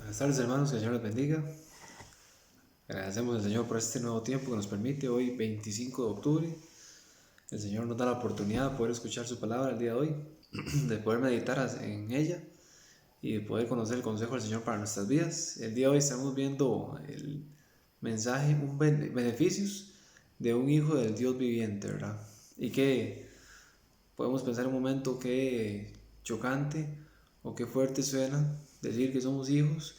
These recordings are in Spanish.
Buenas tardes, hermanos, que el Señor les bendiga. Agradecemos al Señor por este nuevo tiempo que nos permite hoy 25 de octubre. El Señor nos da la oportunidad de poder escuchar su palabra el día de hoy, de poder meditar en ella y de poder conocer el consejo del Señor para nuestras vidas. El día de hoy estamos viendo el mensaje, beneficios de un hijo del Dios viviente, ¿verdad? Y que podemos pensar un momento qué chocante o qué fuerte suena decir que somos hijos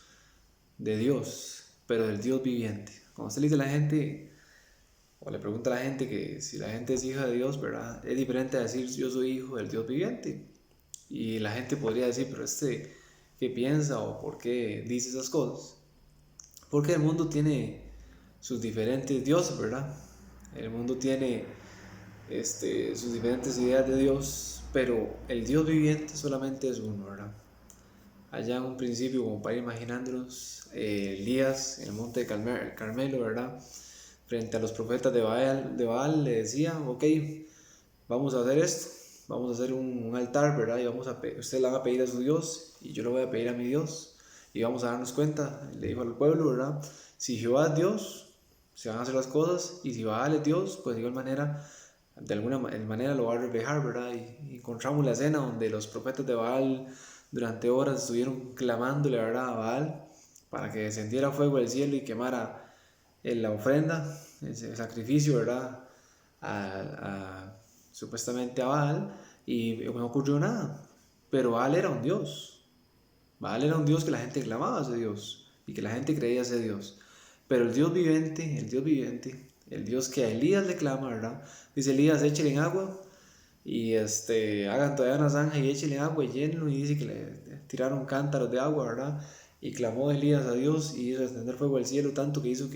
de Dios, pero del Dios viviente. Cuando usted le dice a la gente, o le pregunta a la gente que si la gente es hija de Dios, ¿verdad? Es diferente a decir yo soy hijo del Dios viviente. Y la gente podría decir, pero ¿qué piensa o por qué dice esas cosas? Porque el mundo tiene sus diferentes dioses, ¿verdad? El mundo tiene sus diferentes ideas de Dios, pero el Dios viviente solamente es uno, ¿verdad? Allá en un principio, como para ir imaginándonos, Elías en el monte de Carmelo, ¿verdad? Frente a los profetas de Baal le decía, ok, vamos a hacer esto, vamos a hacer un altar, ¿verdad? Y ustedes le van a pedir a su Dios y yo le voy a pedir a mi Dios y vamos a darnos cuenta, le dijo al pueblo, ¿verdad? Si Jehová es Dios, se van a hacer las cosas y si Baal es Dios, pues de igual manera, de alguna manera lo va a reflejar, ¿verdad? Y encontramos la escena donde los profetas de Baal durante horas estuvieron clamándole, ¿verdad? A Baal para que descendiera fuego del cielo y quemara la ofrenda, ese sacrificio, ¿verdad? Supuestamente a Baal, y no ocurrió nada. Pero Baal era un dios. Baal era un dios que la gente clamaba a ese dios y que la gente creía a ese dios. Pero el Dios viviente, el Dios que a Elías le clama, ¿verdad? Dice Elías, échele en agua y hagan todavía una zanja y échele agua y llénenlo, y dice que le tiraron cántaros de agua, ¿verdad? Y clamó Elías a Dios y hizo descender fuego del cielo, tanto que hizo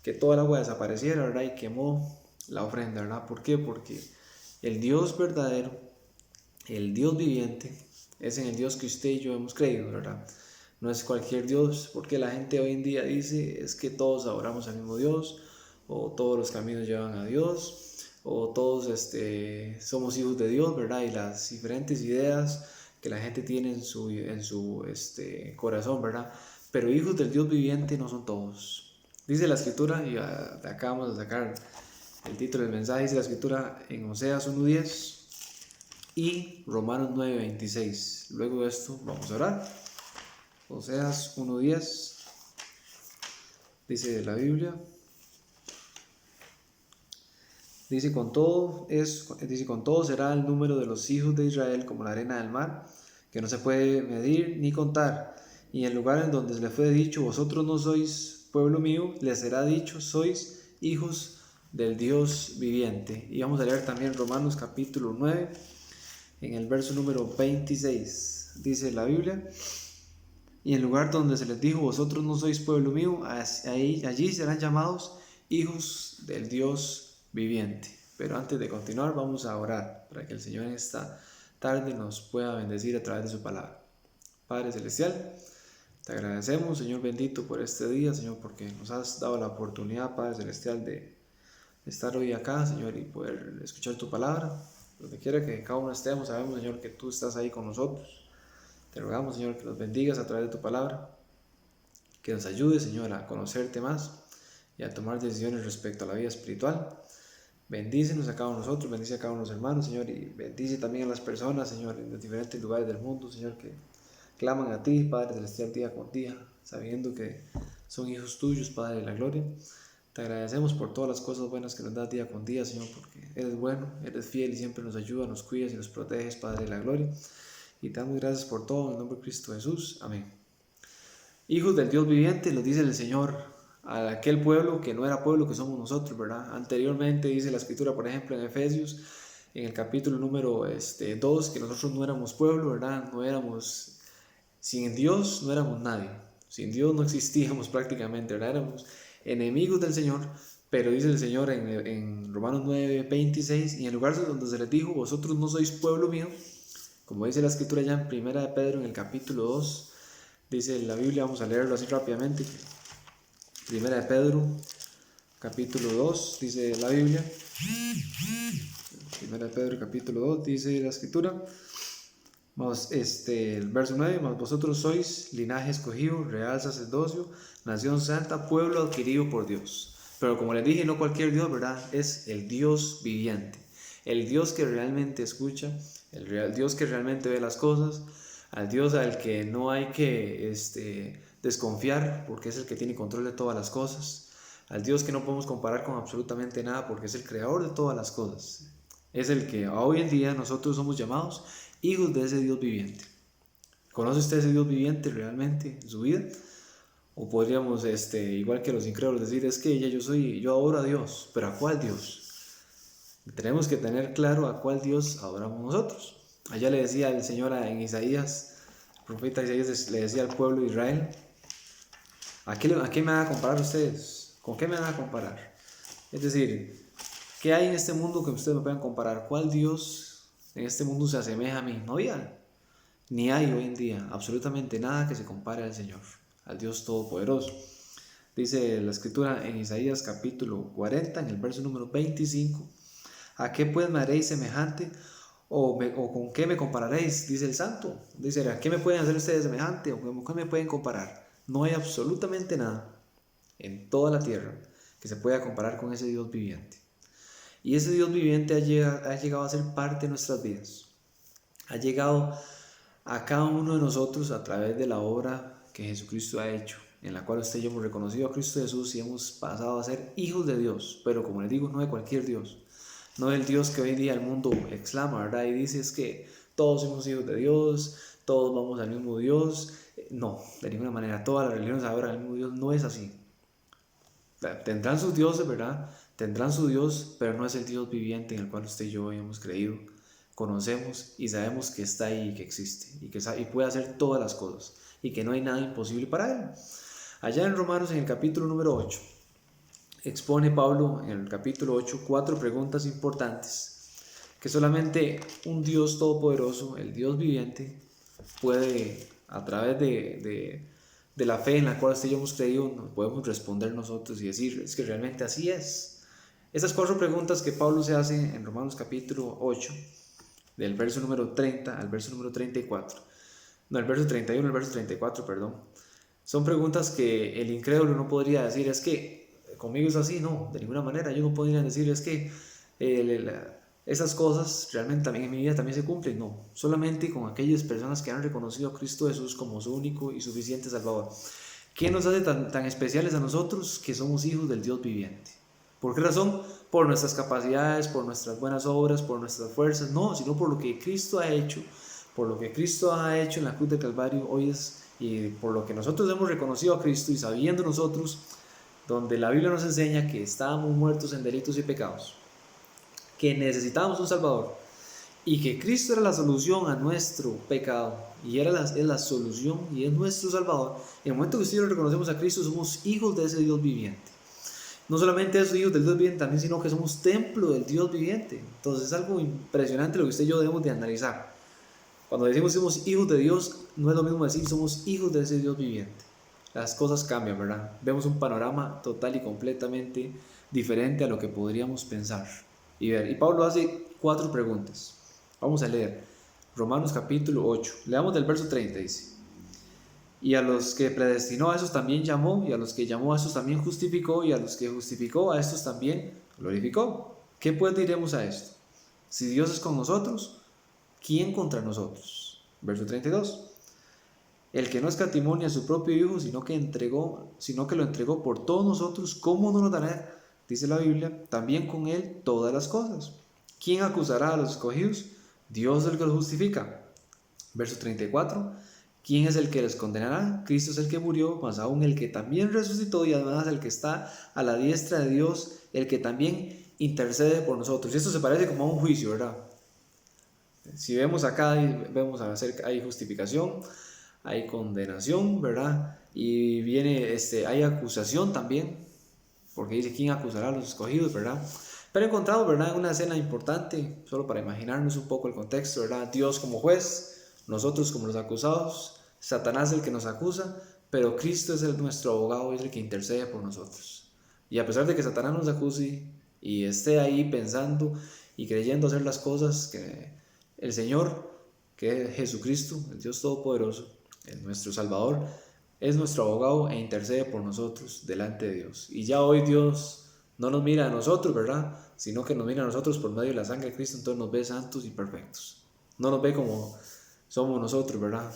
que toda el agua desapareciera, ¿verdad? Y quemó la ofrenda, ¿verdad? ¿Por qué? Porque el Dios verdadero, el Dios viviente, es en el Dios que usted y yo hemos creído, ¿verdad? No es cualquier Dios, porque la gente hoy en día dice es que todos adoramos al mismo Dios, o todos los caminos llevan a Dios, o todos somos hijos de Dios, ¿verdad? Y las diferentes ideas que la gente tiene en su corazón, ¿verdad? Pero hijos del Dios viviente no son todos. Dice la escritura, y de acá vamos a sacar el título del mensaje, dice la escritura en Oseas 1:10 y Romanos 9:26. Luego de esto vamos a orar. Oseas 1:10 dice la Biblia, dice con todo será el número de los hijos de Israel como la arena del mar, que no se puede medir ni contar. Y en el lugar en donde les fue dicho, vosotros no sois pueblo mío, les será dicho, sois hijos del Dios viviente. Y vamos a leer también Romanos capítulo 9, en el verso número 26. Dice la Biblia, y en el lugar donde se les dijo, vosotros no sois pueblo mío, allí serán llamados hijos del Dios viviente. Pero antes de continuar, vamos a orar para que el Señor en esta tarde nos pueda bendecir a través de su palabra. Padre Celestial, te agradecemos, Señor bendito, por este día, Señor, porque nos has dado la oportunidad, Padre Celestial, de estar hoy acá, Señor, y poder escuchar tu palabra. Donde quiera que cada uno estemos, sabemos, Señor, que tú estás ahí con nosotros. Te rogamos, Señor, que nos bendigas a través de tu palabra, que nos ayudes, Señor, a conocerte más y a tomar decisiones respecto a la vida espiritual. Bendícenos a cada uno de nosotros, bendice a cada uno de los hermanos, Señor, y bendice también a las personas, Señor, en los diferentes lugares del mundo, Señor, que claman a ti, Padre Celestial, día con día, sabiendo que son hijos tuyos, Padre de la gloria. Te agradecemos por todas las cosas buenas que nos das día con día, Señor, porque eres bueno, eres fiel y siempre nos ayudas, nos cuidas y nos proteges, Padre de la gloria. Y te damos gracias por todo, en el nombre de Cristo Jesús. Amén. Hijos del Dios viviente, los dice el Señor a aquel pueblo que no era pueblo, que somos nosotros, ¿verdad? Anteriormente dice la escritura, por ejemplo, en Efesios, en el capítulo número 2, que nosotros no éramos pueblo, ¿verdad? No éramos, sin Dios no éramos nadie, sin Dios no existíamos prácticamente, ¿verdad? Éramos enemigos del Señor, pero dice el Señor en Romanos 9:26, y en el lugar donde se les dijo, vosotros no sois pueblo mío, como dice la escritura ya en Primera de Pedro en el capítulo 2, dice la Biblia, vamos a leerlo así rápidamente. Primera de Pedro, capítulo 2, dice la Biblia. Primera de Pedro, capítulo 2, dice la escritura. El verso 9, mas vosotros sois linaje escogido, real sacerdocio, nación santa, pueblo adquirido por Dios. Pero como les dije, no cualquier Dios, ¿verdad? Es el Dios viviente, el Dios que realmente escucha, el Dios que realmente ve las cosas, al Dios al que no hay que desconfiar porque es el que tiene control de todas las cosas, al Dios que no podemos comparar con absolutamente nada porque es el creador de todas las cosas. Es el que hoy en día nosotros somos llamados hijos de ese Dios viviente. ¿Conoce usted ese Dios viviente realmente en su vida? O podríamos, igual que los incrédulos, decir, es que yo adoro a Dios, pero ¿a cuál Dios? Tenemos que tener claro a cuál Dios adoramos nosotros. Allá le decía el Señor en Isaías, el profeta Isaías le decía al pueblo de Israel, ¿a qué me van a comparar ustedes? ¿Con qué me van a comparar? Es decir, ¿qué hay en este mundo que ustedes me puedan comparar? ¿Cuál Dios en este mundo se asemeja a mí? No había, ni hay hoy en día absolutamente nada que se compare al Señor, al Dios Todopoderoso. Dice la escritura en Isaías capítulo 40, en el verso número 25, ¿a qué pues me haréis semejante? ¿O con qué me compararéis? Dice el santo. Dice, ¿a qué me pueden hacer ustedes semejante? ¿O con qué me pueden comparar? No hay absolutamente nada en toda la tierra que se pueda comparar con ese Dios viviente. Y ese Dios viviente ha llegado a ser parte de nuestras vidas. Ha llegado a cada uno de nosotros a través de la obra que Jesucristo ha hecho, en la cual usted y yo hemos reconocido a Cristo Jesús y hemos pasado a ser hijos de Dios, pero como les digo, no de cualquier Dios, no del Dios que hoy en día el mundo exclama, ¿verdad? Y dice es que todos somos hijos de Dios, todos vamos al mismo Dios. No, de ninguna manera, todas las religiones adoran al mismo Dios, no es así. Tendrán sus dioses, ¿verdad? Tendrán su Dios, pero no es el Dios viviente en el cual usted y yo hemos creído, conocemos y sabemos que está ahí y que existe y puede hacer todas las cosas y que no hay nada imposible para él. Allá en Romanos, en el capítulo número 8, expone Pablo en el capítulo 8 4 preguntas importantes que solamente un Dios todopoderoso, el Dios viviente, puede, a través de la fe en la cual hemos creído, nos podemos responder nosotros y decir, es que realmente así es. Esas 4 preguntas que Pablo se hace en Romanos capítulo 8, del verso número 30 al verso número 34, no, el verso 31 al verso 34, perdón, son preguntas que el incrédulo no podría decir, es que conmigo es así, no, de ninguna manera. Ellos no podrían decir, es que esas cosas realmente también en mi vida también se cumplen, no, solamente con aquellas personas que han reconocido a Cristo Jesús como su único y suficiente Salvador. ¿Qué nos hace tan especiales a nosotros? Que somos hijos del Dios viviente. ¿Por qué razón? Por nuestras capacidades, por nuestras buenas obras, por nuestras fuerzas, no, sino por lo que Cristo ha hecho, por lo que Cristo ha hecho en la cruz del Calvario hoy es, y por lo que nosotros hemos reconocido a Cristo y sabiendo nosotros, donde la Biblia nos enseña que estábamos muertos en delitos y pecados, que necesitábamos un Salvador y que Cristo era la solución a nuestro pecado y es la solución y es nuestro Salvador. En el momento que nosotros reconocemos a Cristo, somos hijos de ese Dios viviente. No solamente esos hijos del Dios viviente, también sino que somos templo del Dios viviente. Entonces es algo impresionante lo que usted y yo debemos de analizar. Cuando decimos somos hijos de Dios, no es lo mismo decir somos hijos de ese Dios viviente. Las cosas cambian, ¿verdad? Vemos un panorama total y completamente diferente a lo que podríamos pensar y ver. Y Pablo hace 4 preguntas. Vamos a leer Romanos capítulo 8. Leamos del verso 30, dice. Y a los que predestinó, a esos también llamó, y a los que llamó, a esos también justificó, y a los que justificó, a estos también glorificó. ¿Qué pues diremos a esto? Si Dios es con nosotros, ¿quién contra nosotros? Verso 32. El que no escatimó ni a su propio Hijo, sino que lo entregó por todos nosotros, ¿cómo no nos dará, dice la Biblia, también con él todas las cosas? ¿Quién acusará a los escogidos? Dios es el que los justifica. Verso 34. ¿Quién es el que les condenará? Cristo es el que murió, mas aún el que también resucitó y además el que está a la diestra de Dios, el que también intercede por nosotros. Y esto se parece como a un juicio, ¿verdad? Si vemos acá, vemos hay justificación, hay condenación, ¿verdad? Y viene, hay acusación también, porque dice, ¿quién acusará a los escogidos, verdad? Pero encontramos, ¿verdad?, una escena importante, solo para imaginarnos un poco el contexto, ¿verdad? Dios como juez, nosotros como los acusados, Satanás el que nos acusa, pero Cristo es nuestro abogado y es el que intercede por nosotros. Y a pesar de que Satanás nos acuse y esté ahí pensando y creyendo hacer las cosas que el Señor que Jesucristo, el Dios Todopoderoso, es nuestro Salvador, es nuestro abogado e intercede por nosotros delante de Dios. Y ya hoy Dios no nos mira a nosotros, ¿verdad? Sino que nos mira a nosotros por medio de la sangre de Cristo, entonces nos ve santos y perfectos. No nos ve como somos nosotros, ¿verdad?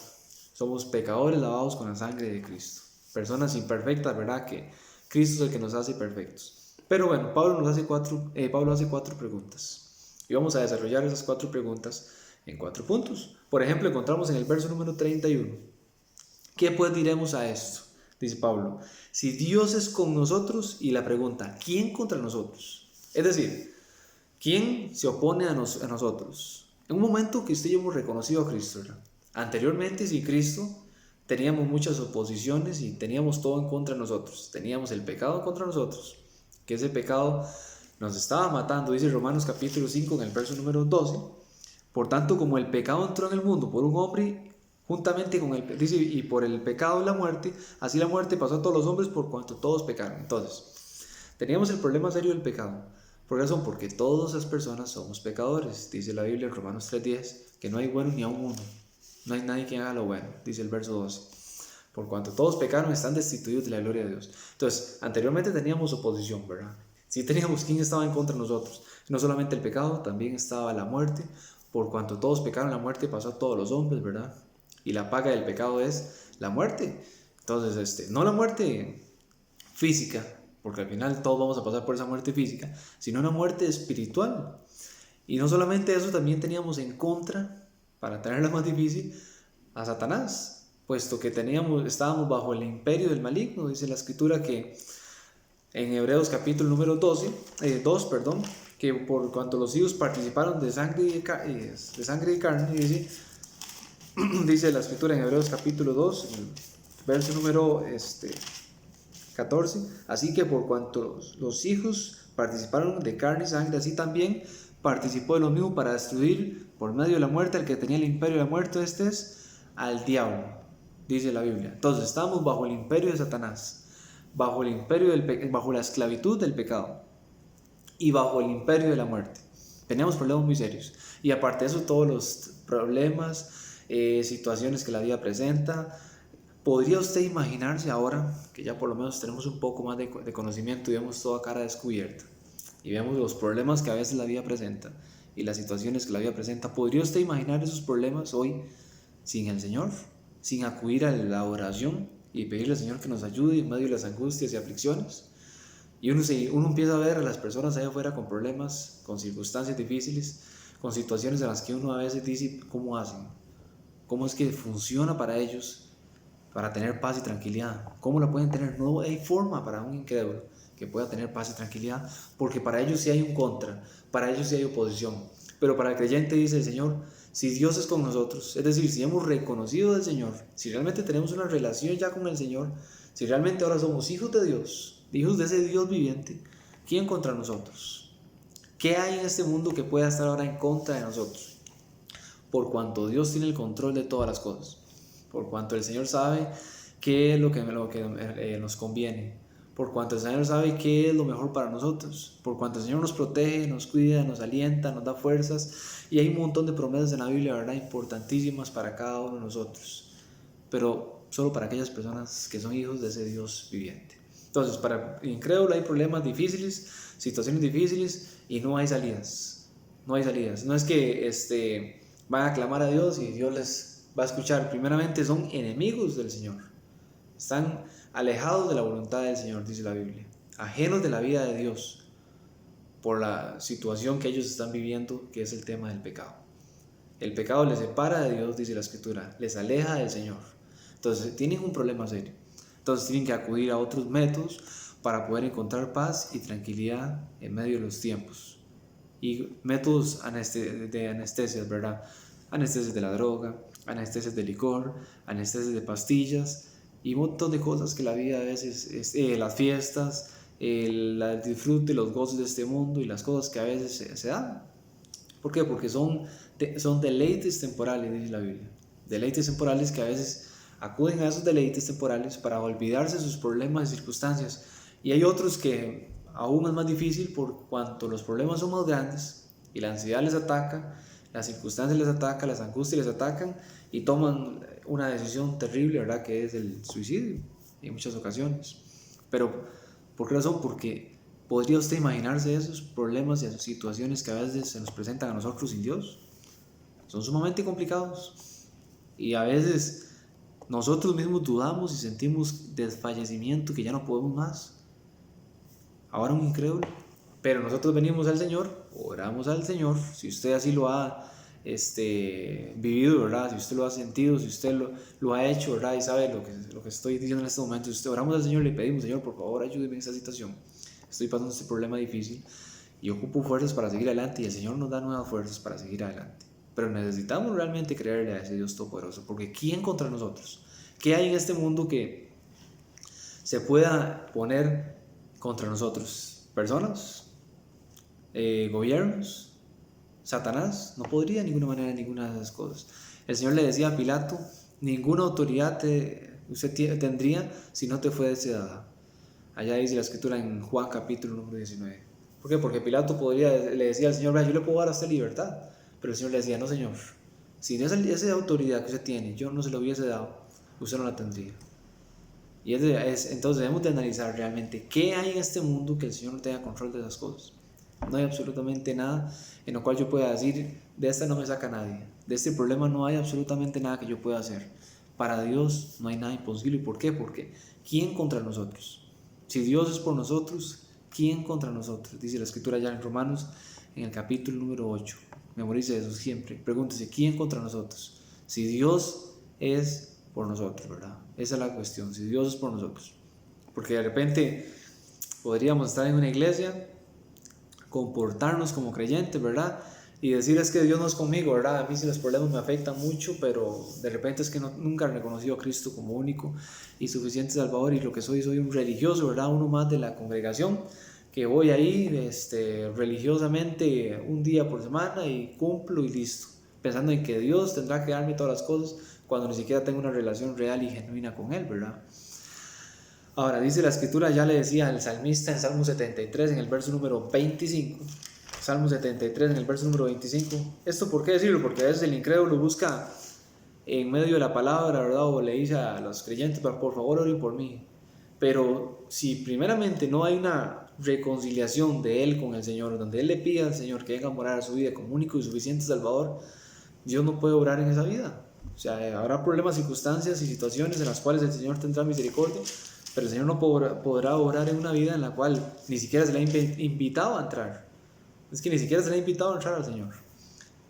Somos pecadores lavados con la sangre de Cristo. Personas imperfectas, ¿verdad? Que Cristo es el que nos hace perfectos. Pero bueno, Pablo hace cuatro preguntas. Y vamos a desarrollar esas 4 preguntas en 4 puntos. Por ejemplo, encontramos en el verso número 31. ¿Qué pues diremos a esto? Dice Pablo, si Dios es con nosotros, y la pregunta, ¿quién contra nosotros? Es decir, ¿quién se opone a nosotros? En un momento que usted y yo hemos reconocido a Cristo, ¿verdad? Anteriormente, sin Cristo, teníamos muchas oposiciones y teníamos todo en contra de nosotros. Teníamos el pecado contra nosotros, que ese pecado nos estaba matando, dice Romanos capítulo 5 en el verso número 12. Por tanto, como el pecado entró en el mundo por un hombre, juntamente con el, dice, y por el pecado la muerte, así la muerte pasó a todos los hombres por cuanto todos pecaron. Entonces, teníamos el problema serio del pecado. ¿Por qué razón? Porque todas las personas somos pecadores. Dice la Biblia en Romanos 3:10 que no hay bueno ni aun uno. No hay nadie que haga lo bueno, dice el verso 12. Por cuanto todos pecaron, están destituidos de la gloria de Dios. Entonces, anteriormente teníamos oposición, ¿verdad? Sí teníamos quién estaba en contra de nosotros. No solamente el pecado, también estaba la muerte. Por cuanto todos pecaron, la muerte pasó a todos los hombres, ¿verdad? Y la paga del pecado es la muerte. Entonces, no la muerte física, porque al final todos vamos a pasar por esa muerte física, sino una muerte espiritual. Y no solamente eso, también teníamos en contra, para tenerla más difícil, a Satanás, puesto que estábamos bajo el imperio del maligno. Dice la escritura que en Hebreos capítulo número 2, que por cuanto los hijos participaron de sangre y carne, dice la escritura en Hebreos capítulo 2, verso número 14, así que por cuanto los hijos participaron de carne y sangre, así también participó de lo mismo para destruir por medio de la muerte al que tenía el imperio de la muerte, este es al diablo, dice la Biblia. Entonces estamos bajo el imperio de Satanás, bajo el imperio bajo la esclavitud del pecado y bajo el imperio de la muerte. Teníamos problemas muy serios. Y aparte de eso, todos los problemas, situaciones que la vida presenta. ¿Podría usted imaginarse ahora que ya por lo menos tenemos un poco más de conocimiento y vemos toda cara descubierta y vemos los problemas que a veces la vida presenta y las situaciones que la vida presenta? ¿Podría usted imaginar esos problemas hoy sin el Señor? Sin acudir a la oración y pedirle al Señor que nos ayude en medio de las angustias y aflicciones. Y uno empieza a ver a las personas allá afuera con problemas, con circunstancias difíciles, con situaciones en las que uno a veces dice, ¿cómo hacen? ¿Cómo es que funciona para ellos para tener paz y tranquilidad? ¿Cómo la pueden tener? No hay forma para un incrédulo que pueda tener paz y tranquilidad, porque para ellos sí hay un contra, para ellos sí hay oposición. Pero para el creyente, dice el Señor, si Dios es con nosotros, es decir, si hemos reconocido al Señor, si realmente tenemos una relación ya con el Señor, si realmente ahora somos hijos de Dios, hijos de ese Dios viviente, ¿quién contra nosotros? ¿Qué hay en este mundo que pueda estar ahora en contra de nosotros? Por cuanto Dios tiene el control de todas las cosas, por cuanto el Señor sabe qué es lo que nos conviene, por cuanto el Señor sabe qué es lo mejor para nosotros, por cuanto el Señor nos protege, nos cuida, nos alienta, nos da fuerzas, y hay un montón de promesas en la Biblia, ¿verdad?, importantísimas para cada uno de nosotros, pero solo para aquellas personas que son hijos de ese Dios viviente. Entonces, para el incrédulo hay problemas difíciles, situaciones difíciles, y no hay salidas. No hay salidas. No es que van a clamar a Dios y Dios les va a escuchar. Primeramente son enemigos del Señor. Están alejados de la voluntad del Señor, dice la Biblia. Ajenos de la vida de Dios por la situación que ellos están viviendo, que es el tema del pecado. El pecado les separa de Dios, dice la Escritura, les aleja del Señor. Entonces tienen un problema serio. Entonces tienen que acudir a otros métodos para poder encontrar paz y tranquilidad en medio de los tiempos. Y métodos de anestesias, ¿verdad? Anestesias de la droga, anestesias de licor, anestesias de pastillas y un montón de cosas que la vida a veces, las fiestas, el disfrute, los gozos de este mundo y las cosas que a veces se dan. ¿Por qué? Porque son deleites temporales, dice la Biblia. Deleites temporales que a veces acuden a esos deleites temporales para olvidarse de sus problemas y circunstancias. Y hay otros que aún es más difícil por cuanto los problemas son más grandes y la ansiedad les ataca, Las circunstancias les atacan, las angustias les atacan y toman una decisión terrible, ¿verdad? Que es el suicidio en muchas ocasiones. Pero, ¿por qué razón? Porque ¿podría usted imaginarse esos problemas y esas situaciones que a veces se nos presentan a nosotros sin Dios? Son sumamente complicados y a veces nosotros mismos dudamos y sentimos desfallecimiento, que ya no podemos más. Ahora un incrédulo. Pero nosotros venimos al Señor, oramos al Señor, si usted así lo ha vivido, ¿verdad? Si usted lo ha sentido, si usted lo ha hecho, ¿verdad? Y sabe lo que estoy diciendo en este momento, si usted oramos al Señor, le pedimos, Señor, por favor, ayúdeme en esta situación. Estoy pasando este problema difícil y ocupo fuerzas para seguir adelante, y el Señor nos da nuevas fuerzas para seguir adelante. Pero necesitamos realmente creerle a ese Dios Todopoderoso, porque ¿quién contra nosotros? ¿Qué hay en este mundo que se pueda poner contra nosotros? ¿Personas? ¿Gobiernos? ¿Satanás? No podría de ninguna manera ninguna de esas cosas. El Señor le decía a Pilato: ninguna autoridad usted tendría si no te fuese dada. Allá dice la escritura en Juan capítulo número 19. ¿Por qué? Porque Pilato le decía al Señor: yo le puedo dar a usted libertad. Pero el Señor le decía: no, Señor, si esa autoridad que usted tiene yo no se lo hubiese dado, usted no la tendría. Y entonces debemos de analizar realmente qué hay en este mundo que el Señor no tenga control de esas cosas. No hay absolutamente nada en lo cual yo pueda decir: de esta no me saca nadie, de este problema no hay absolutamente nada que yo pueda hacer. Para Dios no hay nada imposible. ¿Y por qué? Porque ¿quién contra nosotros? Si Dios es por nosotros, ¿quién contra nosotros? Dice la escritura ya en Romanos, en el capítulo número 8. Memorice eso siempre. Pregúntese: ¿quién contra nosotros? Si Dios es por nosotros, ¿verdad? Esa es la cuestión, si Dios es por nosotros. Porque de repente podríamos estar en una iglesia, comportarnos como creyentes, ¿verdad? Y decir: es que Dios no es conmigo, ¿verdad? A mí sí los problemas me afectan mucho, pero de repente es que nunca he reconocido a Cristo como único y suficiente Salvador, y lo que soy un religioso, ¿verdad? Uno más de la congregación, que voy ahí religiosamente un día por semana y cumplo y listo, pensando en que Dios tendrá que darme todas las cosas cuando ni siquiera tengo una relación real y genuina con Él, ¿verdad? Ahora dice la escritura, ya le decía el salmista en Salmo 73 en el verso número 25, Salmo 73 en el verso número 25, ¿esto por qué decirlo? Porque a veces el incrédulo busca en medio de la palabra, ¿verdad? O le dice a los creyentes: por favor oren por mí. Pero si primeramente no hay una reconciliación de él con el Señor, donde él le pide al Señor que venga a morar a su vida como único y suficiente Salvador, Dios no puede obrar en esa vida. O sea, habrá problemas, circunstancias y situaciones en las cuales el Señor tendrá misericordia, pero el Señor no podrá obrar en una vida en la cual ni siquiera se le ha invitado a entrar. Es que ni siquiera se le ha invitado a entrar al Señor.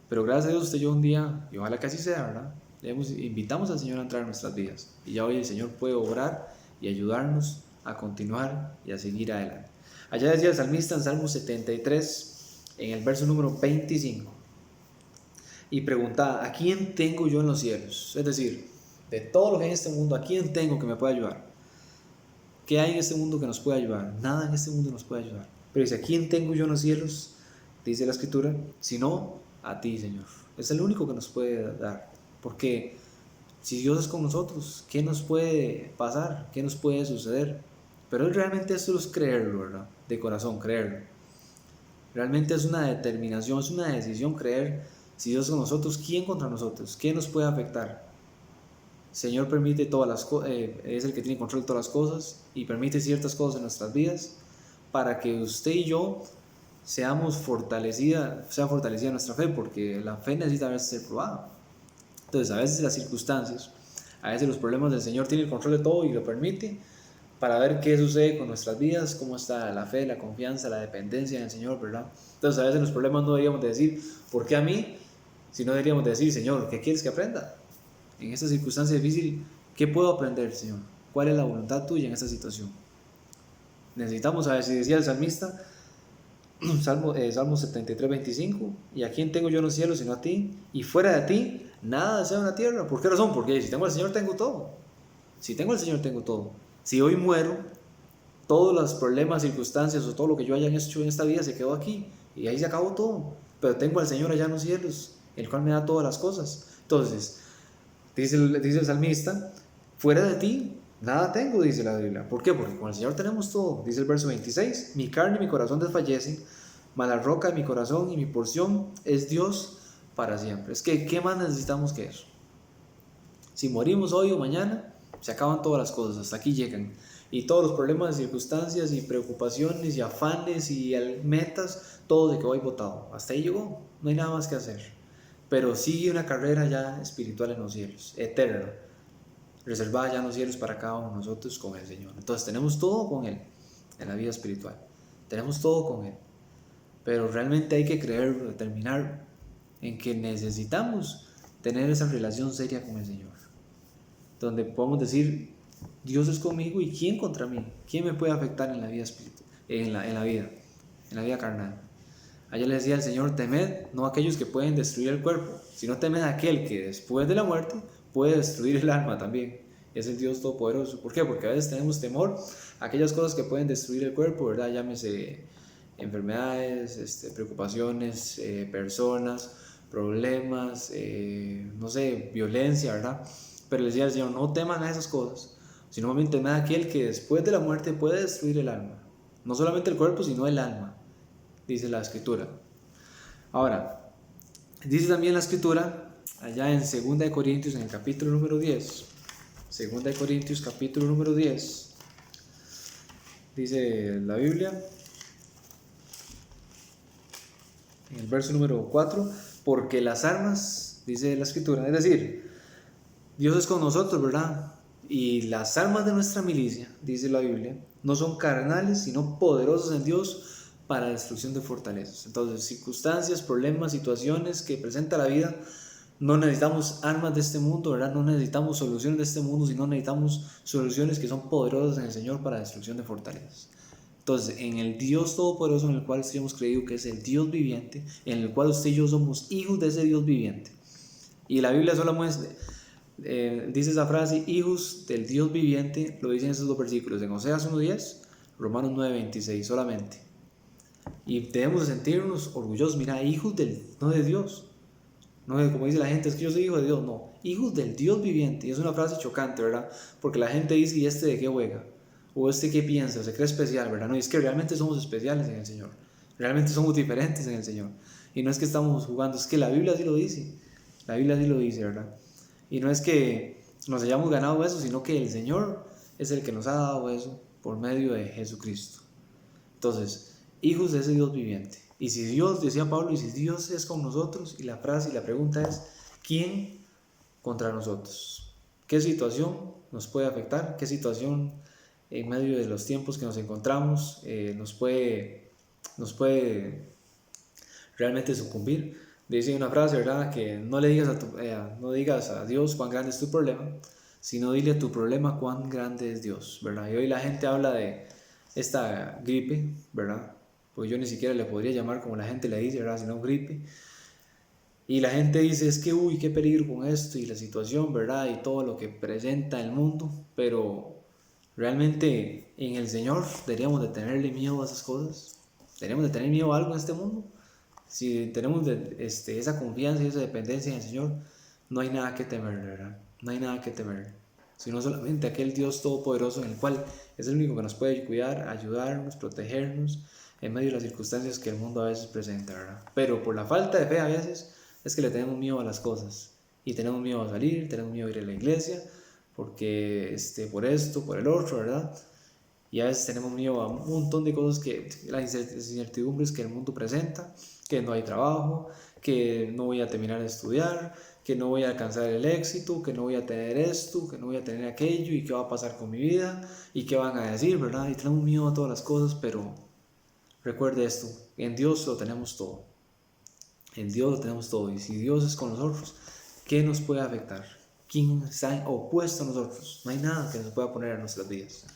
Pero gracias a Dios usted y yo un día, y ojalá que así sea, ¿verdad? Invitamos al Señor a entrar en nuestras vidas. Y ya hoy el Señor puede obrar y ayudarnos a continuar y a seguir adelante. Allá decía el salmista en Salmo 73, en el verso número 25, y preguntaba: ¿a quién tengo yo en los cielos? Es decir, de todo lo que hay en este mundo, ¿a quién tengo que me pueda ayudar? ¿Qué hay en este mundo que nos puede ayudar? Nada en este mundo nos puede ayudar. Pero dice: ¿a quién tengo yo en los cielos? Dice la escritura: sino a ti, Señor. Es el único que nos puede dar. Porque si Dios es con nosotros, ¿qué nos puede pasar? ¿Qué nos puede suceder? Pero realmente esto es creerlo, ¿verdad? De corazón, creerlo. Realmente es una determinación, es una decisión creer. Si Dios es con nosotros, ¿quién contra nosotros? ¿Qué nos puede afectar? El Señor permite todas las cosas, es el que tiene control de todas las cosas y permite ciertas cosas en nuestras vidas para que usted y yo sea fortalecida nuestra fe, porque la fe necesita a veces ser probada. Entonces, a veces las circunstancias, a veces los problemas del Señor tienen el control de todo y lo permite para ver qué sucede con nuestras vidas, cómo está la fe, la confianza, la dependencia en el Señor, ¿verdad? Entonces, a veces los problemas no deberíamos de decir: ¿por qué a mí? Sino deberíamos de decir: Señor, ¿qué quieres que aprenda? En esta circunstancia difícil, ¿qué puedo aprender, Señor? ¿Cuál es la voluntad tuya en esta situación? Necesitamos, a ver, si decía el salmista, Salmo 73, 25, ¿y a quién tengo yo en los cielos sino a ti? Y fuera de ti, nada deseo en la tierra. ¿Por qué razón? Porque si tengo al Señor, tengo todo. Si tengo al Señor, tengo todo. Si hoy muero, todos los problemas, circunstancias o todo lo que yo haya hecho en esta vida se quedó aquí y ahí se acabó todo. Pero tengo al Señor allá en los cielos, el cual me da todas las cosas. Entonces, dice el salmista: fuera de ti, nada tengo, dice la Biblia. ¿Por qué? Porque con el Señor tenemos todo. Dice el verso 26, mi carne y mi corazón desfallecen, mas la roca de mi corazón y mi porción es Dios, para siempre. Es que, ¿qué más necesitamos que eso? Si morimos hoy o mañana, se acaban todas las cosas, hasta aquí llegan. Y todos los problemas, circunstancias y preocupaciones y afanes y metas, todo se quedó ahí botado. Hasta ahí llegó, no hay nada más que hacer. Pero sigue una carrera ya espiritual en los cielos, eterna, reservada ya en los cielos para cada uno de nosotros con el Señor. Entonces tenemos todo con Él en la vida espiritual. Tenemos todo con Él. Pero realmente hay que creer, determinar en que necesitamos tener esa relación seria con el Señor, donde podemos decir, Dios es conmigo y ¿quién contra mí? ¿Quién me puede afectar en la vida espiritual, en la vida carnal? Ayer le decía al Señor, temed no aquellos que pueden destruir el cuerpo, sino temed a aquel que después de la muerte puede destruir el alma también. Es el Dios Todopoderoso. ¿Por qué? Porque a veces tenemos temor a aquellas cosas que pueden destruir el cuerpo, ¿verdad? Llámese enfermedades, preocupaciones, personas, problemas, no sé, violencia, ¿verdad? Pero le decía al Señor, no teman a esas cosas, sino más bien temed a aquel que después de la muerte puede destruir el alma. No solamente el cuerpo, sino el alma, dice la Escritura. Ahora, dice también la Escritura, allá en 2 Corintios, en el capítulo número 10, 2 Corintios, capítulo número 10, dice la Biblia, en el verso número 4, porque las armas, dice la Escritura, es decir, Dios es con nosotros, ¿verdad? Y las armas de nuestra milicia, dice la Biblia, no son carnales, sino poderosas en Dios para la destrucción de fortalezas. Entonces, circunstancias, problemas, situaciones que presenta la vida, no necesitamos armas de este mundo, ¿verdad? No necesitamos soluciones de este mundo, sino necesitamos soluciones que son poderosas en el Señor para la destrucción de fortalezas. Entonces, en el Dios Todopoderoso, en el cual hemos creído que es el Dios viviente, en el cual usted y yo somos hijos de ese Dios viviente. Y la Biblia solo muestra, dice esa frase, hijos del Dios viviente, lo dicen esos dos versículos, en Oseas 1:10, Romanos 9:26 solamente. Y debemos de sentirnos orgullosos, mira, hijos no de Dios, no de, como dice la gente, es que yo soy hijo de Dios, no, hijos del Dios viviente. Y es una frase chocante, ¿verdad? Porque la gente dice, ¿y este de qué juega? O este qué piensa, o se cree especial, ¿verdad? No, y es que realmente somos especiales en el Señor, realmente somos diferentes en el Señor. Y no es que estamos jugando, es que la Biblia sí lo dice, la Biblia sí lo dice, ¿verdad? Y no es que nos hayamos ganado eso, sino que el Señor es el que nos ha dado eso por medio de Jesucristo. Entonces, hijos de ese Dios viviente. Y si Dios, decía Pablo, y si Dios es con nosotros, y la frase y la pregunta es, ¿quién contra nosotros? ¿Qué situación nos puede afectar? ¿Qué situación en medio de los tiempos que nos encontramos nos puede realmente sucumbir? Dice una frase, ¿verdad? Que no le digas no digas a Dios cuán grande es tu problema, sino dile a tu problema cuán grande es Dios, ¿verdad? Y hoy la gente habla de esta gripe, ¿verdad? Pues yo ni siquiera le podría llamar como la gente le dice, ¿verdad? Sino gripe. Y la gente dice, es que, uy, qué peligro con esto y la situación, ¿verdad? Y todo lo que presenta el mundo, pero realmente en el Señor deberíamos de tenerle miedo a esas cosas. Deberíamos de tener miedo a algo en este mundo. Si tenemos esa confianza y esa dependencia en el Señor, no hay nada que temer, ¿verdad? No hay nada que temer, sino solamente aquel Dios todopoderoso en el cual es el único que nos puede cuidar, ayudarnos, protegernos en medio de las circunstancias que el mundo a veces presenta, ¿verdad? Pero por la falta de fe a veces es que le tenemos miedo a las cosas y tenemos miedo a salir, tenemos miedo a ir a la iglesia, porque por esto, por el otro, ¿verdad? Y a veces tenemos miedo a un montón de cosas las incertidumbres que el mundo presenta, que no hay trabajo, que no voy a terminar de estudiar, que no voy a alcanzar el éxito, que no voy a tener esto, que no voy a tener aquello, y qué va a pasar con mi vida, y qué van a decir, ¿verdad? Y tenemos miedo a todas las cosas, pero recuerde esto, en Dios lo tenemos todo. En Dios lo tenemos todo, y si Dios es con nosotros, ¿qué nos puede afectar? ¿Quién está opuesto a nosotros? No hay nada que nos pueda poner en nuestras vidas.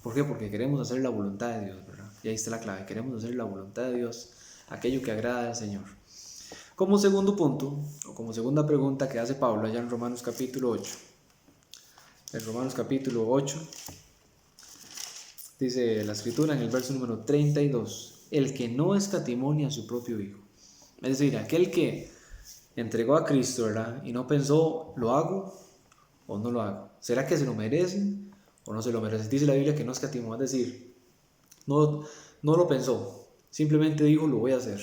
¿Por qué? Porque queremos hacer la voluntad de Dios, ¿verdad? Y ahí está la clave, queremos hacer la voluntad de Dios, aquello que agrada al Señor. Como segundo punto, o como segunda pregunta que hace Pablo allá en Romanos capítulo 8. En Romanos capítulo 8 dice la Escritura en el verso número 32, el que no escatimó a su propio Hijo. Es decir, aquel que entregó a Cristo, ¿verdad? Y no pensó, ¿lo hago o no lo hago? ¿Será que se lo merecen o no se lo merecen? Dice la Biblia que no escatimó, es decir, no lo pensó, simplemente dijo, lo voy a hacer.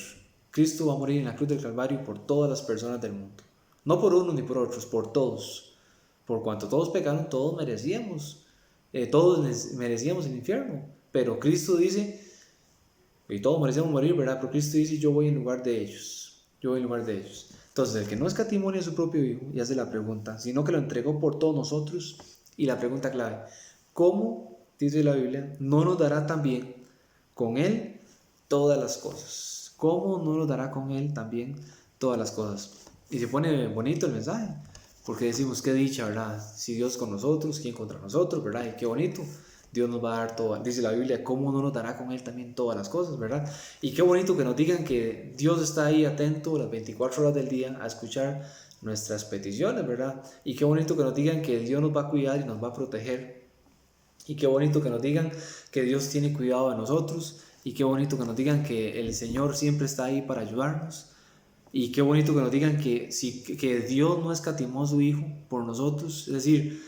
Cristo va a morir en la cruz del Calvario por todas las personas del mundo. No por unos ni por otros, por todos. Por cuanto todos pecaron, todos merecíamos el infierno. Pero Cristo dice, y todos merecemos morir, ¿verdad? Pero Cristo dice, yo voy en lugar de ellos. Yo voy en lugar de ellos. Entonces, el que no escatimó a su propio Hijo, y hace la pregunta, sino que lo entregó por todos nosotros. Y la pregunta clave, ¿cómo, dice la Biblia, no nos dará también con Él todas las cosas? ¿Cómo no nos dará con Él también todas las cosas? Y se pone bonito el mensaje, porque decimos, qué dicha, ¿verdad? Si Dios con nosotros, ¿quién contra nosotros, verdad? Y qué bonito. Dios nos va a dar todo, dice la Biblia, ¿cómo no nos dará con Él también todas las cosas, verdad? Y qué bonito que nos digan que Dios está ahí atento las 24 horas del día a escuchar nuestras peticiones, ¿verdad? Y qué bonito que nos digan que Dios nos va a cuidar y nos va a proteger. Y qué bonito que nos digan que Dios tiene cuidado de nosotros. Y qué bonito que nos digan que el Señor siempre está ahí para ayudarnos. Y qué bonito que nos digan que Dios no escatimó a su Hijo por nosotros. Es decir,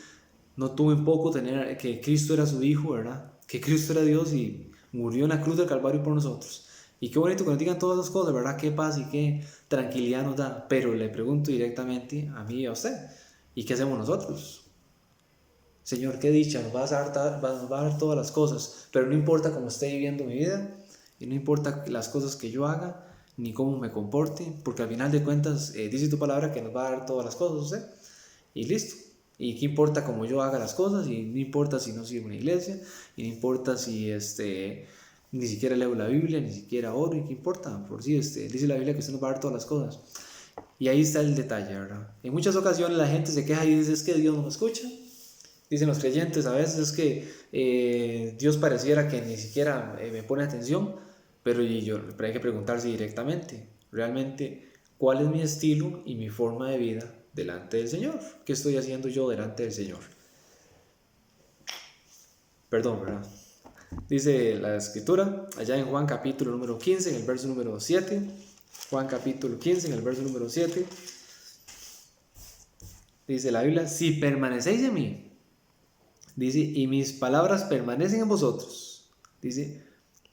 no tuvo en poco tener que Cristo era su Hijo, ¿verdad? Que Cristo era Dios y murió en la cruz del Calvario por nosotros. Y qué bonito que nos digan todas esas cosas, ¿verdad? Qué paz y qué tranquilidad nos da. Pero le pregunto directamente a mí y a usted, ¿y qué hacemos nosotros? Señor, qué dicha, nos va a dar todas las cosas, pero no importa cómo esté viviendo mi vida, y no importa las cosas que yo haga, ni cómo me comporte, porque al final de cuentas dice tu palabra que nos va a dar todas las cosas, usted, y listo. Y qué importa cómo yo haga las cosas, y no importa si no sigo una iglesia, y no importa si ni siquiera leo la Biblia, ni siquiera oro, y qué importa, por si dice la Biblia que usted nos va a dar todas las cosas. Y ahí está el detalle, ¿verdad? En muchas ocasiones la gente se queja y dice, es que Dios no me escucha. Dicen los creyentes a veces es que Dios pareciera que ni siquiera me pone atención, pero hay que preguntarse directamente, realmente, ¿cuál es mi estilo y mi forma de vida delante del Señor? ¿Qué estoy haciendo yo delante del Señor? Perdón, ¿verdad? Dice la Escritura, allá en Juan capítulo número 15, en el verso número 7, Juan capítulo 15, en el verso número 7, dice la Biblia, si permanecéis en mí, dice, y mis palabras permanecen en vosotros. Dice,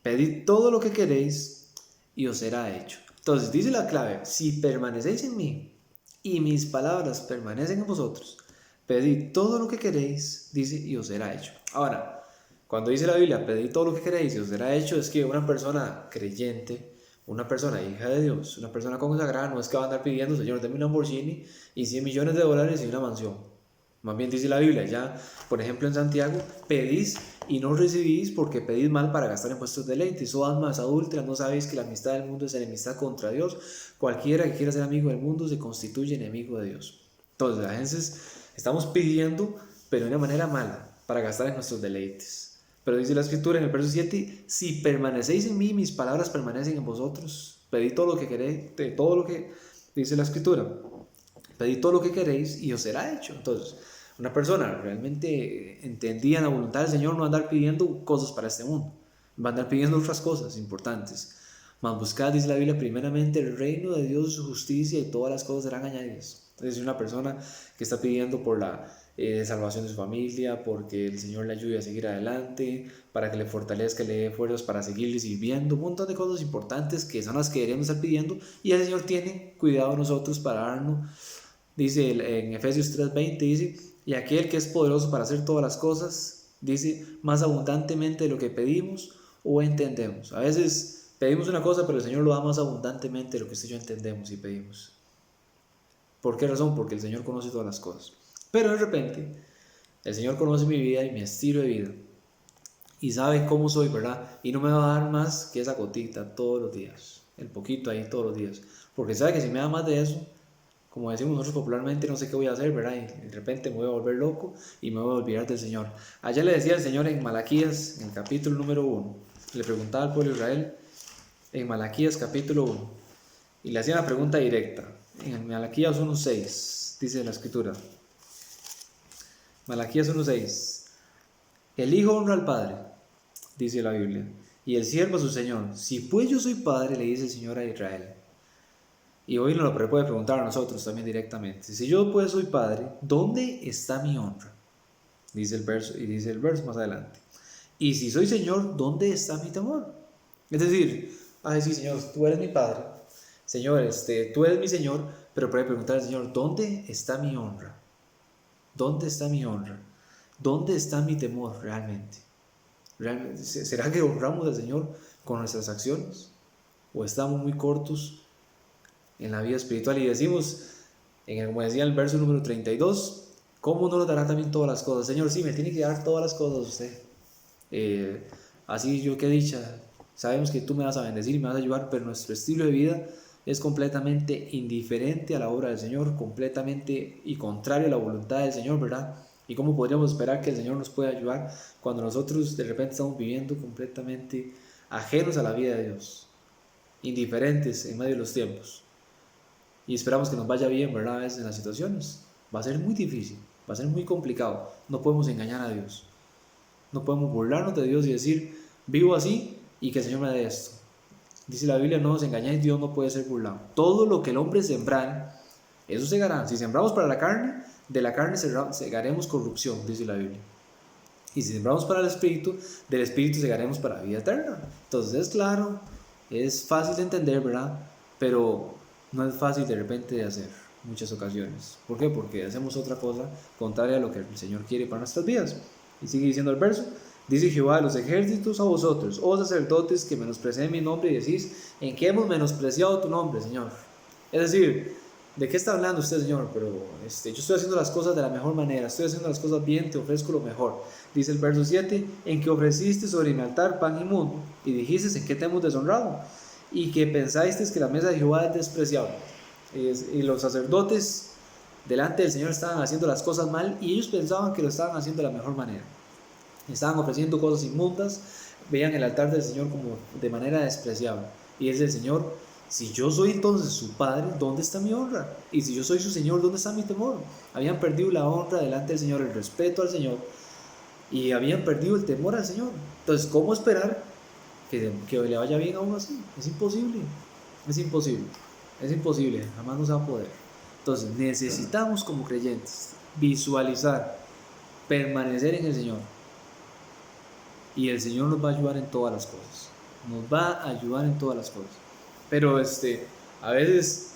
pedid todo lo que queréis y os será hecho. Entonces, dice la clave, si permanecéis en mí y mis palabras permanecen en vosotros, pedid todo lo que queréis, dice, y os será hecho. Ahora, cuando dice la Biblia, pedid todo lo que queréis y os será hecho, es que una persona creyente, una persona hija de Dios, una persona consagrada, no es que va a andar pidiendo, Señor, deme un Lamborghini y 100 millones de dólares y una mansión. Más bien dice la Biblia, ya, por ejemplo en Santiago, pedís y no recibís porque pedís mal para gastar en vuestros deleites. Oh almas adúlteras, ¿no sabéis que la amistad del mundo es enemistad contra Dios? Cualquiera que quiera ser amigo del mundo se constituye enemigo de Dios. Entonces, a veces estamos pidiendo, pero de una manera mala, para gastar en nuestros deleites. Pero dice la Escritura en el verso 7, si permanecéis en mí, mis palabras permanecen en vosotros. Pedid todo lo que queréis, todo lo que dice la Escritura. Pedid todo lo que queréis y os será hecho. Entonces, una persona realmente entendida en la voluntad del Señor no va a andar pidiendo cosas para este mundo, va a andar pidiendo otras cosas importantes. Mas buscad, dice la Biblia, primeramente el reino de Dios, su justicia, y todas las cosas serán añadidas. Es decir, una persona que está pidiendo por la salvación de su familia, porque el Señor le ayude a seguir adelante, para que le fortalezca, le dé fuerzas para seguirle sirviendo, un montón de cosas importantes que son las que deberíamos estar pidiendo, y el Señor tiene cuidado de nosotros para darnos. Dice en Efesios 3:20, dice, y aquel que es poderoso para hacer todas las cosas, dice, más abundantemente de lo que pedimos o entendemos. A veces pedimos una cosa, pero el Señor lo da más abundantemente de lo que usted y yo entendemos y pedimos. ¿Por qué razón? Porque el Señor conoce todas las cosas. Pero de repente, el Señor conoce mi vida y mi estilo de vida. Y sabe cómo soy, ¿verdad? Y no me va a dar más que esa gotita todos los días. El poquito ahí todos los días. Porque sabe que si me da más de eso, como decimos nosotros popularmente, no sé qué voy a hacer, ¿verdad? Y de repente me voy a volver loco y me voy a olvidar del Señor. Allá le decía el Señor en Malaquías, en el capítulo número 1, le preguntaba al pueblo de Israel, en Malaquías capítulo 1, y le hacía una pregunta directa. En Malaquías 1:6, dice la Escritura. Malaquías 1:6. El Hijo honra al Padre, dice la Biblia, y el siervo a su Señor. Si pues yo soy Padre, le dice el Señor a Israel. Y hoy nos lo puede preguntar a nosotros también directamente. Si yo pues soy Padre, ¿dónde está mi honra? Dice el verso más adelante. Y si soy Señor, ¿dónde está mi temor? Es decir, sí Señor, tú eres mi Padre, Señor, tú eres mi Señor, pero puede preguntar al Señor, ¿dónde está mi honra? ¿Dónde está mi honra? ¿Dónde está mi temor realmente? ¿Será que honramos al Señor con nuestras acciones? ¿O estamos muy cortos en la vida espiritual y decimos, como decía el verso número 32, ¿cómo no nos dará también todas las cosas? Señor, sí, me tiene que dar todas las cosas usted. Así yo qué dicha, sabemos que tú me vas a bendecir y me vas a ayudar, pero nuestro estilo de vida es completamente indiferente a la obra del Señor, completamente y contrario a la voluntad del Señor, ¿verdad? ¿Y cómo podríamos esperar que el Señor nos pueda ayudar cuando nosotros de repente estamos viviendo completamente ajenos a la vida de Dios, indiferentes en medio de los tiempos? Y esperamos que nos vaya bien, ¿verdad? A veces en las situaciones. Va a ser muy difícil, va a ser muy complicado. No podemos engañar a Dios. No podemos burlarnos de Dios y decir, vivo así y que el Señor me dé esto. Dice la Biblia, no os engañéis, Dios no puede ser burlado. Todo lo que el hombre sembrar, eso segará. Si sembramos para la carne, de la carne segaremos corrupción, dice la Biblia. Y si sembramos para el Espíritu, del Espíritu segaremos para la vida eterna. Entonces es claro, es fácil de entender, ¿verdad? Pero no es fácil de repente de hacer muchas ocasiones. ¿Por qué? Porque hacemos otra cosa contraria a lo que el Señor quiere para nuestras vidas. Y sigue diciendo el verso, dice Jehová de los ejércitos a vosotros, oh sacerdotes que menospreciáis mi nombre y decís, ¿en qué hemos menospreciado tu nombre, Señor? Es decir, ¿de qué está hablando usted, Señor? Pero yo estoy haciendo las cosas de la mejor manera, estoy haciendo las cosas bien, te ofrezco lo mejor. Dice el verso 7, en que ofreciste sobre mi altar pan inmundo, y dijiste, ¿en qué te hemos deshonrado? Y que pensaste que la mesa de Jehová es despreciable. Y los sacerdotes delante del Señor estaban haciendo las cosas mal, y ellos pensaban que lo estaban haciendo de la mejor manera. Estaban ofreciendo cosas inmundas, veían el altar del Señor como de manera despreciable. Y es el Señor, si yo soy entonces su Padre, ¿dónde está mi honra? Y si yo soy su Señor, ¿dónde está mi temor? Habían perdido la honra delante del Señor, el respeto al Señor, y habían perdido el temor al Señor. Entonces, ¿cómo esperar que le vaya bien a uno así? Es imposible, es imposible, es imposible, jamás nos va a poder. Entonces, necesitamos como creyentes visualizar, permanecer en el Señor, y el Señor nos va a ayudar en todas las cosas. Nos va a ayudar en todas las cosas. Pero a veces,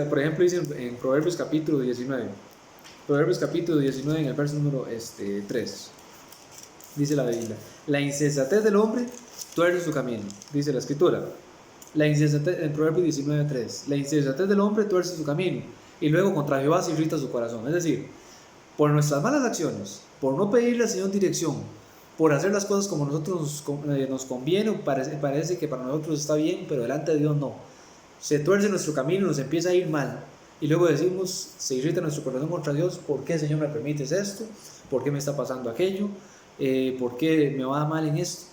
por ejemplo, dice en Proverbios capítulo 19, Proverbios capítulo 19 en el verso número 3, dice la Biblia, la insensatez del hombre tuerce su camino, dice la escritura. La insensatez, en Proverbios 19:3, la insensatez del hombre tuerce su camino, y luego contra Jehová se irrita su corazón. Es decir, por nuestras malas acciones, por no pedirle al Señor dirección, por hacer las cosas como nosotros nos conviene, o parece que para nosotros está bien, pero delante de Dios no. Se tuerce nuestro camino, nos empieza a ir mal, y luego decimos, se irrita nuestro corazón contra Dios, ¿por qué, Señor, me permites esto? ¿Por qué me está pasando aquello? ¿Por qué me va mal en esto?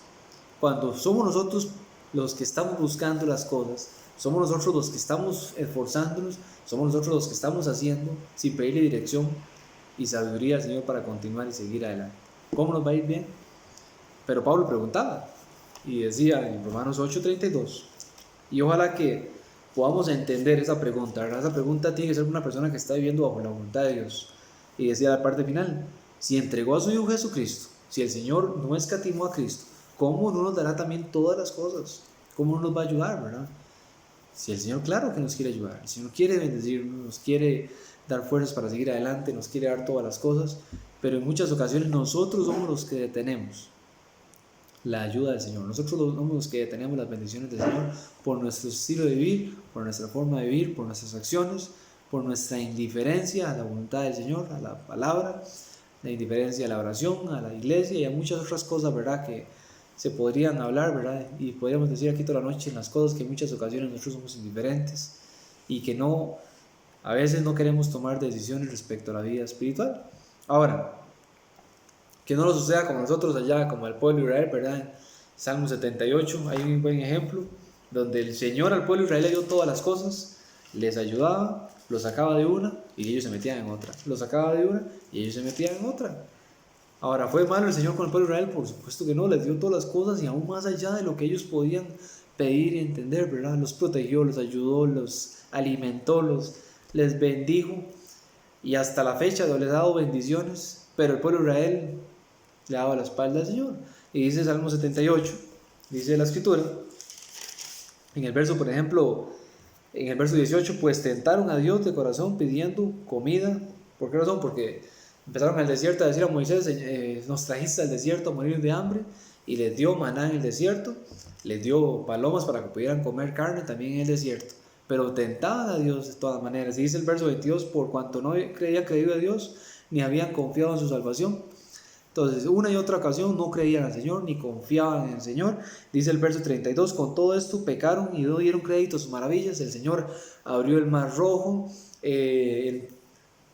Cuando somos nosotros los que estamos buscando las cosas, somos nosotros los que estamos esforzándonos, somos nosotros los que estamos haciendo sin pedirle dirección y sabiduría al Señor para continuar y seguir adelante. ¿Cómo nos va a ir bien? Pero Pablo preguntaba y decía en Romanos 8:32, y ojalá que podamos entender esa pregunta, ¿verdad? Esa pregunta tiene que ser una persona que está viviendo bajo la voluntad de Dios. Y decía la parte final, si entregó a su Hijo Jesucristo, si el Señor no escatimó a Cristo, ¿cómo no nos dará también todas las cosas? ¿Cómo no nos va a ayudar, verdad? Si el Señor, claro que nos quiere ayudar, el Señor quiere bendecirnos, nos quiere dar fuerzas para seguir adelante, nos quiere dar todas las cosas, pero en muchas ocasiones nosotros somos los que detenemos la ayuda del Señor. Nosotros somos los que detenemos las bendiciones del Señor por nuestro estilo de vivir, por nuestra forma de vivir, por nuestras acciones, por nuestra indiferencia a la voluntad del Señor, a la palabra, la indiferencia a la oración, a la iglesia y a muchas otras cosas, ¿verdad? Que se podrían hablar, ¿verdad? Y podríamos decir aquí toda la noche en las cosas que en muchas ocasiones nosotros somos indiferentes y que a veces no queremos tomar decisiones respecto a la vida espiritual. Ahora, que no lo suceda como nosotros allá, como al pueblo de Israel, ¿verdad? En Salmo 78 hay un buen ejemplo, donde el Señor al pueblo de Israel le dio todas las cosas, les ayudaba, los sacaba de una y ellos se metían en otra, los sacaba de una y ellos se metían en otra. Ahora, ¿fue malo el Señor con el pueblo de Israel? Por supuesto que no, les dio todas las cosas y aún más allá de lo que ellos podían pedir y entender, ¿verdad? Los protegió, los ayudó, los alimentó, les bendijo y hasta la fecha les ha dado bendiciones, pero el pueblo de Israel le daba la espalda al Señor. Y dice Salmo 78, dice la escritura, en el verso, por ejemplo, En el verso 18, pues tentaron a Dios de corazón pidiendo comida. ¿Por qué razón? Porque empezaron al desierto a decir a Moisés, nos trajiste al desierto a morir de hambre, y les dio maná en el desierto, les dio palomas para que pudieran comer carne también en el desierto. Pero tentaban a Dios de todas maneras. Y dice el verso 22, por cuanto no creían creído a Dios, ni habían confiado en su salvación. Entonces, una y otra ocasión no creían al Señor, ni confiaban en el Señor. Dice el verso 32, con todo esto pecaron y no dieron crédito a sus maravillas. El Señor abrió el mar rojo,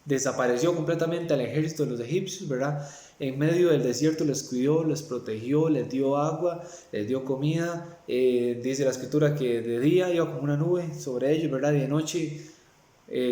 desapareció completamente al ejército de los egipcios, ¿verdad? En medio del desierto les cuidó, les protegió, les dio agua, les dio comida. Dice la escritura que de día iba como una nube sobre ellos, ¿verdad? Y de noche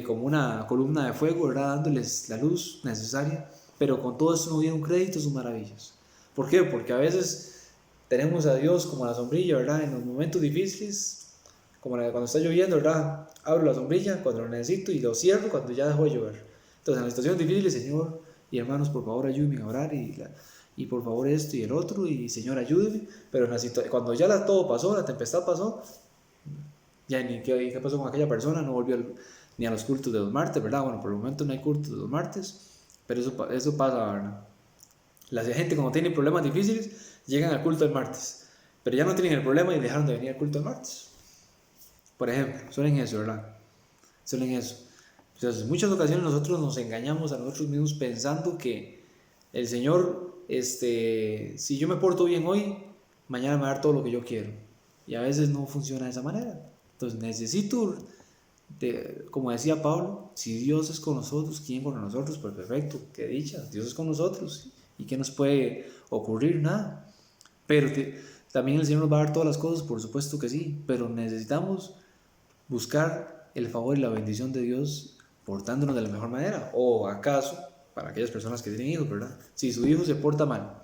como una columna de fuego, ¿verdad? Dándoles la luz necesaria. Pero con todo esto no dieron crédito a sus maravillas. ¿Por qué? Porque a veces tenemos a Dios como la sombrilla, ¿verdad? En los momentos difíciles, como cuando está lloviendo, ¿verdad? Abro la sombrilla cuando lo necesito y lo cierro cuando ya dejó de llover. Entonces, en la situación difícil, Señor y hermanos, por favor ayúdenme a orar y por favor esto y el otro, y Señor ayúdeme. Pero cuando ya todo pasó, la tempestad pasó, ya ni qué pasó con aquella persona, no volvió ni a los cultos de los martes, ¿verdad? Bueno, por el momento no hay cultos de los martes. Pero eso pasa, ¿verdad? La gente cuando tiene problemas difíciles llegan al culto del martes, pero ya no tienen el problema y dejaron de venir al culto del martes. Por ejemplo, suelen eso, ¿verdad? Suelen eso. Entonces, en muchas ocasiones nosotros nos engañamos a nosotros mismos pensando que el Señor, si yo me porto bien hoy, mañana me va a dar todo lo que yo quiero. Y a veces no funciona de esa manera. Entonces necesito, como decía Pablo, si Dios es con nosotros, ¿quién con nosotros? Pues perfecto, qué dicha, Dios es con nosotros. ¿Y qué nos puede ocurrir? Nada. Pero también el Señor nos va a dar todas las cosas, por supuesto que sí, pero necesitamos buscar el favor y la bendición de Dios portándonos de la mejor manera. O acaso, para aquellas personas que tienen hijos, ¿verdad? Si su hijo se porta mal,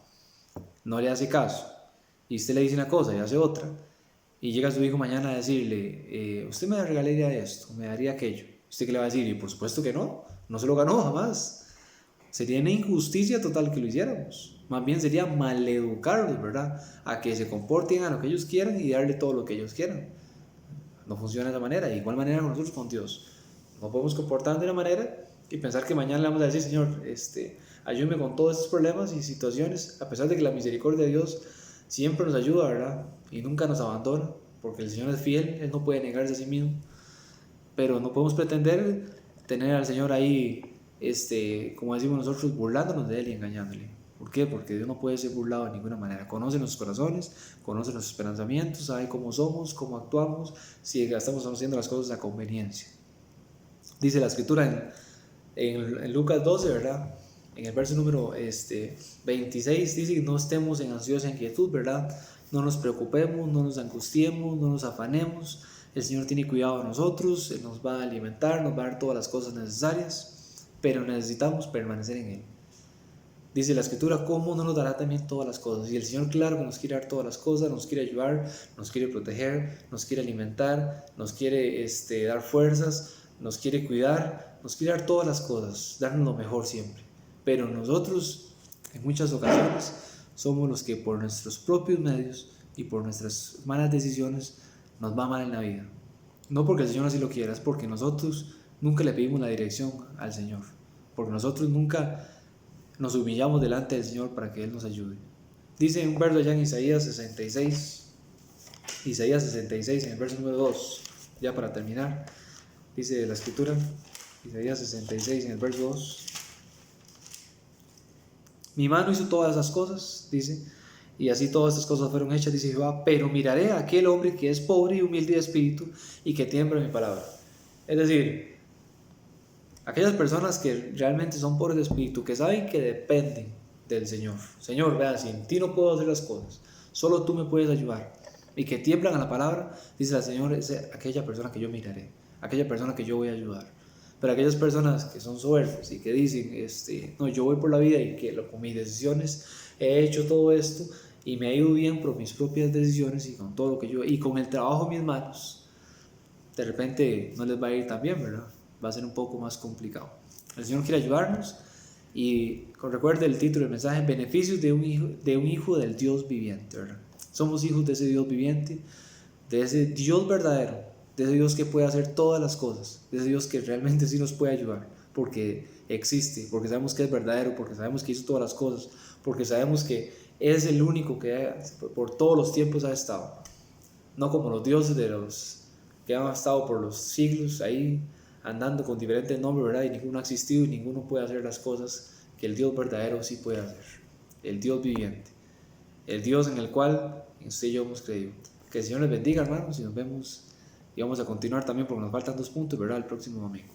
no le hace caso, y usted le dice una cosa y hace otra, y llega su hijo mañana a decirle, usted me regalaría esto, me daría aquello. ¿Usted qué le va a decir? Y por supuesto que no, no se lo ganó jamás. Sería una injusticia total que lo hiciéramos. Más bien sería maleducarlos, ¿verdad? A que se comporten a lo que ellos quieran y darle todo lo que ellos quieran. No funciona de esa manera. De igual manera con nosotros, con Dios. No podemos comportarnos de una manera y pensar que mañana le vamos a decir, Señor, ayúdeme con todos estos problemas y situaciones, a pesar de que la misericordia de Dios siempre nos ayuda, ¿verdad? Y nunca nos abandona, porque el Señor es fiel, Él no puede negarse a sí mismo. Pero no podemos pretender tener al Señor ahí, como decimos nosotros, burlándonos de Él y engañándole. ¿Por qué? Porque Dios no puede ser burlado de ninguna manera. Conoce nuestros corazones, conoce nuestros pensamientos, sabe cómo somos, cómo actuamos, si estamos haciendo las cosas a conveniencia. Dice la escritura en Lucas 12, ¿verdad? En el verso número 26 dice que no estemos en ansiosa inquietud, ¿verdad? No nos preocupemos, no nos angustiemos, no nos afanemos. El Señor tiene cuidado de nosotros, Él nos va a alimentar, nos va a dar todas las cosas necesarias, pero necesitamos permanecer en Él. Dice la escritura, ¿cómo no nos dará también todas las cosas? Y el Señor, claro que nos quiere dar todas las cosas, nos quiere ayudar, nos quiere proteger, nos quiere alimentar, nos quiere dar fuerzas, nos quiere cuidar, nos quiere dar todas las cosas, darnos lo mejor siempre. Pero nosotros, en muchas ocasiones, somos los que por nuestros propios medios y por nuestras malas decisiones nos va mal en la vida. No porque el Señor así lo quiera, es porque nosotros nunca le pedimos la dirección al Señor, porque nosotros nunca nos humillamos delante del Señor para que Él nos ayude. Dice un verso allá en Isaías 66, en el verso número 2, ya para terminar, dice la escritura, Isaías 66 en el verso 2, mi mano hizo todas esas cosas, dice, y así todas estas cosas fueron hechas, dice Jehová, pero miraré a aquel hombre que es pobre y humilde de espíritu y que tiembla mi palabra. Es decir, aquellas personas que realmente son pobres de espíritu, que saben que dependen del Señor. Señor, vea, sin ti no puedo hacer las cosas, solo tú me puedes ayudar. Y que tiemblan a la palabra, dice el Señor, es aquella persona que yo miraré, aquella persona que yo voy a ayudar. Pero aquellas personas que son soberbios y que dicen, no, yo voy por la vida y que con mis decisiones he hecho todo esto y me ha ido bien por mis propias decisiones y con todo lo que yo, y con el trabajo en mis manos, de repente no les va a ir tan bien, ¿verdad? Va a ser un poco más complicado. El Señor quiere ayudarnos y recuerde el título del mensaje, beneficios de un hijo del Dios viviente, ¿verdad? Somos hijos de ese Dios viviente, de ese Dios verdadero, de ese Dios que puede hacer todas las cosas, de ese Dios que realmente sí nos puede ayudar, porque existe, porque sabemos que es verdadero, porque sabemos que hizo todas las cosas, porque sabemos que es el único que por todos los tiempos ha estado, no como los dioses de los que han estado por los siglos ahí andando con diferentes nombres, ¿verdad? Y ninguno ha existido y ninguno puede hacer las cosas que el Dios verdadero sí puede hacer, el Dios viviente, el Dios en el cual usted y yo hemos creído. Que el Señor les bendiga, hermanos, y nos vemos y vamos a continuar también porque nos faltan 2 puntos, ¿verdad? El próximo domingo.